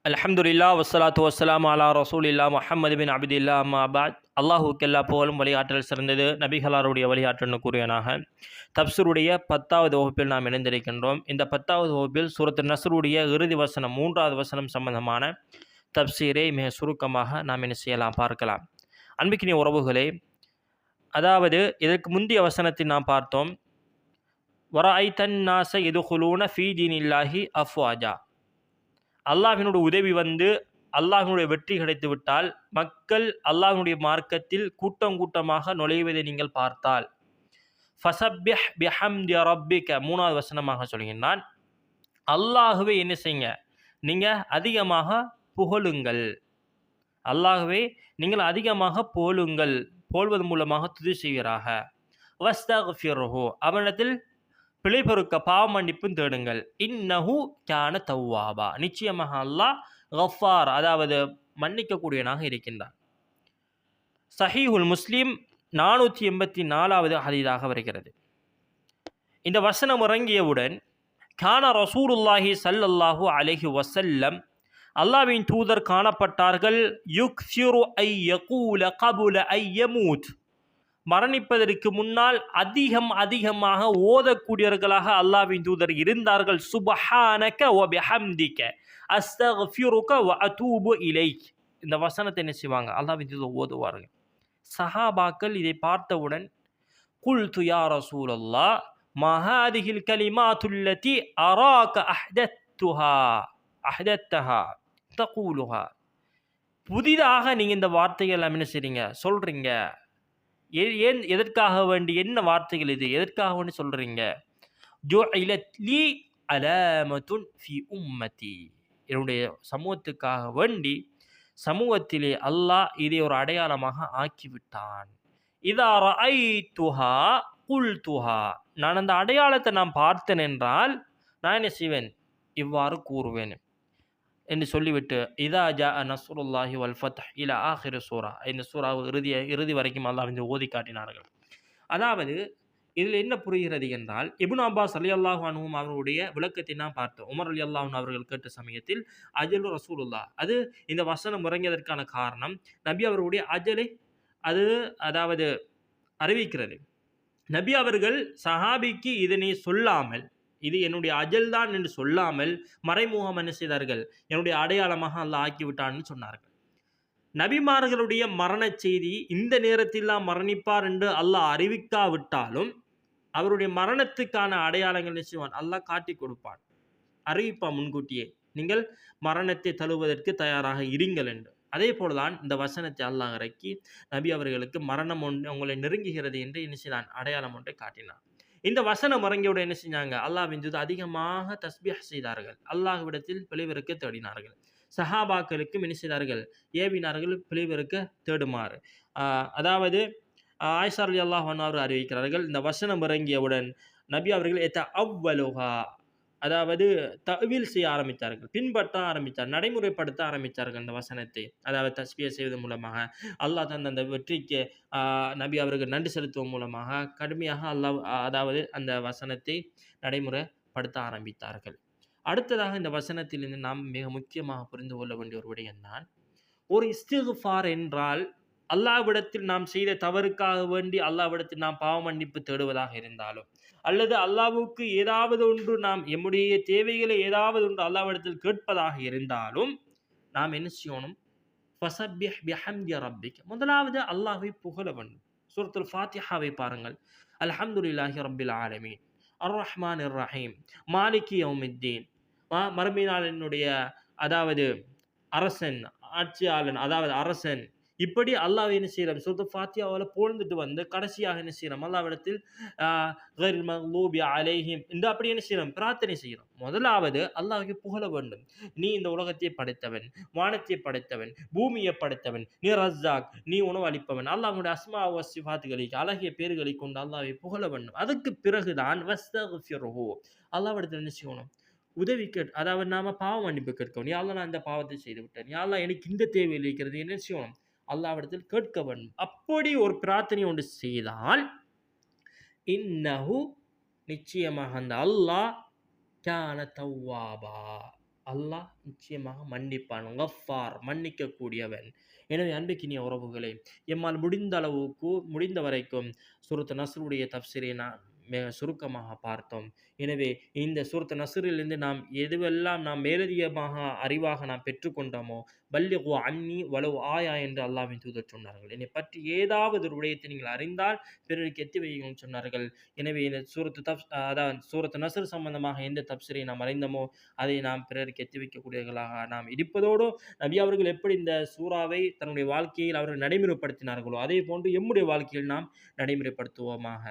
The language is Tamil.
அல்ஹம்துலில்லா வஸ்ஸலாத்து வஸ்ஸலாமு அலா ரசூலில்லா முஹம்மது பின் அப்தில்லா அம்மா பாத். அல்லாஹுக்கு எல்லா புகழும் வழிகாட்டல் சிறந்தது நபிகளாருடைய வழிகாட்டல்னு கூறியனாக தப்சருடைய 10வது வகுப்பில் நாம் இணைந்திருக்கின்றோம். இந்த 10வது வகுப்பில் சூரத்து நஸ்ருடைய இறுதி வசனம் 3வது வசனம் சம்பந்தமான தப்சீரை மிக சுருக்கமாக நாம் என்ன செய்யலாம் பார்க்கலாம். அன்பிக்கினிய உறவுகளே, அதாவது இதற்கு முந்தைய வசனத்தில் நாம் பார்த்தோம், வரஐத்தன் நாச யதுகுலூன ஃபீ தீனில்லாஹி அஃப்வாஜா. அல்லாஹ்வினுடைய உதவி வந்து அல்லாஹ்வினுடைய வெற்றி கிடைத்து விட்டால் மக்கள் அல்லாஹ்வினுடைய மார்க்கத்தில் கூட்டம் கூட்டமாக நுழைவதை நீங்கள் பார்த்தால், ஃபஸப்பிஹ் பிஹம்தி ரப்பிக 3வது வசனமாக சொல்கின்றான், அல்லாஹ்வை என்ன செய்யுங்க, நீங்கள் அதிகமாக புகழுங்கள். அல்லாஹ்வை நீங்கள் அதிகமாக புகழுங்கள், புகழ்வதன் மூலமாக துதி செய்வீராக. வஸ்தக்ஃபிர்ஹு, அவனிடத்தில் பிழை பொறுக்க பாவ மன்னிப்பும் தேடுங்கள். இன்னஹு கான தவ்வாபா, நிச்சயமாக அல்லாஹ் கஃபார், அதாவது மன்னிக்கக்கூடியவனாக இருக்கின்றான். சஹீஹுல் முஸ்லிம் 484வது ஹதீஸாக வருகிறது. இந்த வசனம் இறங்கியவுடன் கான ரசூலுல்லாஹி ஸல்லல்லாஹு அலைஹி வஸல்லம், அல்லாஹ்வின் தூதர் காணப்பட்டார்கள், யுக்ஸிரு ஐ யகூல கபுல ஐ யமூத், மரணிப்பதற்கு முன்னால் அதிகமாக ஓதக்கூடியவர்களாக அல்லாஹ்வின் தூதர் இருந்தார்கள். சுப்ஹானக வ பிஹம்திக அஸ்தக்ஃபிருக வ அதூபு இலைக். இந்த வசனத்தை என்ன செய்வாங்க, அல்லாஹ்வின் தூதர் ஓதுவார்கள். சஹாபாக்கள் இதை பார்த்தவுடன், குல்து யா ரசூலல்லாஹ் மா ஹாதிஹில் கலிமாத்துல்லதி அராக அஹ்தத்தஹா தகூலுஹா, புதிதாக நீங்கள் இந்த வார்த்தைகள் எல்லாம் என்ன செய்றீங்க, சொல்றீங்க, ஏன், எதற்காக வேண்டி, என்ன வார்த்தைகள் இது, எதற்காக வேண்டி சொல்றீங்க? ஜுஇலத் லீ அலாமத்துன் ஃபி உம்மதி, என்னுடைய சமூகத்துக்காக வேண்டி சமூகத்திலே அல்லாஹ் இதை ஒரு அடையாளமாக ஆக்கிவிட்டான். இதா ரஅய்துஹா குல்துஹா, நான் அந்த அடையாளத்தை நான் பார்த்தேன் என்றால் நான் என்ன செய்வேன், இவ்வாறு கூறுவேன் என்று சொல்லிவிட்டு, இதா ஜா நஸ்ருல்லாஹி வல் ஃபத்ஹ் இலா ஆஹிர் சூரா, இந்த சூறாவை இறுதி வரைக்கும் அல்லாஹ் வந்து ஓதி காட்டினார்கள். அதாவது இதில் என்ன புரிகிறது என்றால், இப்னு அப்பாஸ் ரலியல்லாஹு அன்ஹும் அவருடைய விளக்கத்தை நாம் பார்த்தோம். உமர் ரலியல்லாஹு அன்ஹு அவர்கள் கேட்ட சமயத்தில் அஜலு ரசூலுல்லாஹ், அது இந்த வசனம் இறங்கியதற்கான காரணம் நபி அவருடைய அஜலை அது அதாவது அறிவிக்கிறது. நபி அவர்கள் சஹாபிக்கு இதனை சொல்லாமல், இது என்னுடைய அஜல் தான் என்று சொல்லாமல் மறைமுகம் என்ன செய்தார்கள், என்னுடைய அடையாளமாக அல்லாஹ் ஆக்கிவிட்டான்னு சொன்னார்கள். நபிமார்களுடைய மரண செய்தி இந்த நேரத்தில் தான் மரணிப்பார் என்று அல்லாஹ் அறிவிக்காவிட்டாலும் அவருடைய மரணத்துக்கான அடையாளங்கள் நிச்சயவான் அல்லாஹ் காட்டி கொடுப்பான், அறிவிப்பான் முன்கூட்டியே, நீங்கள் மரணத்தை தழுவதற்கு தயாராக இருங்கள் என்று. அதே போலதான் இந்த வசனத்தை அல்லாஹ் இறக்கி நபி அவர்களுக்கு மரணம் உங்களை நெருங்குகிறது என்று என்ன செய்தான், அடையாளம் ஒன்றை காட்டினான். இந்த வசனம் இறங்கியோட என்ன செஞ்சாங்க, அல்லாஹ்வின் தூதர் அதிகமாக தஸ்பீஹ் செய்தார்கள், அல்லாஹ்விடத்தில் பிழைவிறக்க தேடினார்கள். சஹாபாக்களுக்கும் என்ன செய்தார்கள், ஏவினார்கள் பிழைவிறக்க தேடுமாறு. அதாவது ஆயிஷா ரலியல்லாஹு அன்ஹா அவர்கள் அறிவிக்கிறார்கள், இந்த வசனம் இறங்கியவுடன் நபி அவர்கள் அவ்வலுஹா, அதாவது தஅவீல் செய்ய ஆரம்பித்தார்கள், பின்பற்ற ஆரம்பித்தார், நடைமுறைப்படுத்த ஆரம்பித்தார்கள் அந்த வசனத்தை. அதாவது தஸ்பீஹ் செய்வதன் மூலமாக, அல்லாஹ் தந்த அந்த வெற்றிக்கு நபி அவர்கள் நன்றி செலுத்துவதன் மூலமாக கடுமையாக அல்லாஹ் அதாவது அந்த வசனத்தை நடைமுறைப்படுத்த ஆரம்பித்தார்கள். அடுத்ததாக இந்த வசனத்திலிருந்து நாம் மிக முக்கியமாக புரிந்து கொள்ள வேண்டிய ஒரு விடயம்தான், ஒரு இஸ்திக்ஃபார் என்றால் அல்லாஹ்விடத்தில் நாம் செய்த தவறுக்காக வேண்டி அல்லாஹ்விடத்தில் நாம் பாவ மன்னிப்பு தேடுவதாக இருந்தாலும், அல்லது அல்லாஹ்வுக்கு ஏதாவது ஒன்று, நாம் எம்முடைய தேவைகளை ஏதாவது ஒன்று அல்லாஹ்விடத்தில் கேட்பதாக இருந்தாலும் நாம் என்ன செய்யணும், ஃபஸப்பிஹ் பிஹம்தி ரப்பிக், முதலாவது அல்லாஹ்வை புகழ வேண்டும். சூரத்துல் ஃபாத்திஹாவை பாருங்கள், அல்ஹம்துலில்லாஹி ரப்பில் ஆலமீன் அர் ரஹ்மானிர் ரஹீம் மாலிகி யௌமித்தீன், மறுமை நாளினுடைய அதாவது அரசன், ஆட்சியாளன், அதாவது அரசன், இப்படி அல்லாஹ் என்ன செய்யறோம், சூரத்துல் ஃபாத்திஹாவில் புகழ்ந்துட்டு வந்து கடைசியாக என்ன செய்யறோம், அல்லாஹ்விடத்தில் கைரில் மக்லூபி அலைஹிம் என்று அப்படி என்ன செய்யறோம், பிரார்த்தனை செய்யறோம். முதலாவது அல்லாஹ்வை புகழ வேண்டும். நீ இந்த உலகத்தை படைத்தவன், வானத்தை படைத்தவன், பூமியை படைத்தவன், நீ ரஸாக், நீ உணவு அளிப்பவன், அல்லாஹ்வுடைய அஸ்மா வ சிஃபாத்துகளை, அழகிய பேர்களை கொண்டு அல்லாஹ்வை புகழ வேண்டும். அதுக்கு பிறகுதான் வஸ்தக்ஃபிருஹு, அல்லாஹ்விடத்தில் என்ன செய்யணும், உதவி அதாவது நாம பாவ மன்னிப்பு கேட்கணும். யா அல்லாஹ், நான் இந்த பாவத்தை செய்து விட்டேன், யா அல்லாஹ் எனக்கு இந்த தேவை இருக்கிறது, என்ன செய்யணும், அல்லாஹ்விடத்தில் கேட்க வேண்டும். அப்படி ஒரு பிரார்த்தனை ஒன்று செய்தால், இன்னஹு, நிச்சயமாக அந்த அல்லாஹ் கான தவ்வாபா, அல்லாஹ் நிச்சயமாக மன்னிப்பான். கஃபார் மன்னிக்கக்கூடியவன். எனவே அன்பிற்கினிய உறவுகளே, எம்மால் முடிந்த வரைக்கும் சூரத்து நஸ்ருடைய தஃப்ஸீரை மிக சுருக்கமாக பார்த்தோம். எனவே இந்த சூரத்து நஸ்ரிலிருந்து நாம் எதுவெல்லாம் நாம் மேலதிகமாக அறிவாக நாம் பெற்றுக்கொண்டோமோ, பல்லிகு அன்னி வலவ் ஆயா என்று அல்லாஹ்வின் தூதர் சொன்னார்கள். என்னைப் பற்றி ஏதாவது ஒரு விடயத்தை நீங்கள் அறிந்தால் பிறருக்கு எத்தி வையுங்கள் சொன்னார்கள். எனவே இந்த அதாவது சூரத்து நஸ்ர் சம்பந்தமாக எந்த தஃப்ஸீரை நாம் அறிந்தோமோ, அதை நாம் பிறருக்கு எத்தி வைக்கக்கூடியவர்களாக நாம் இருப்பதோடு, நபி அவர்கள் எப்படி இந்த சூறாவை தன்னுடைய வாழ்க்கையில் அவர்கள் நடைமுறைப்படுத்தினார்களோ, அதே போன்று எம்முடைய வாழ்க்கையில் நாம் நடைமுறைப்படுத்துவோமாக.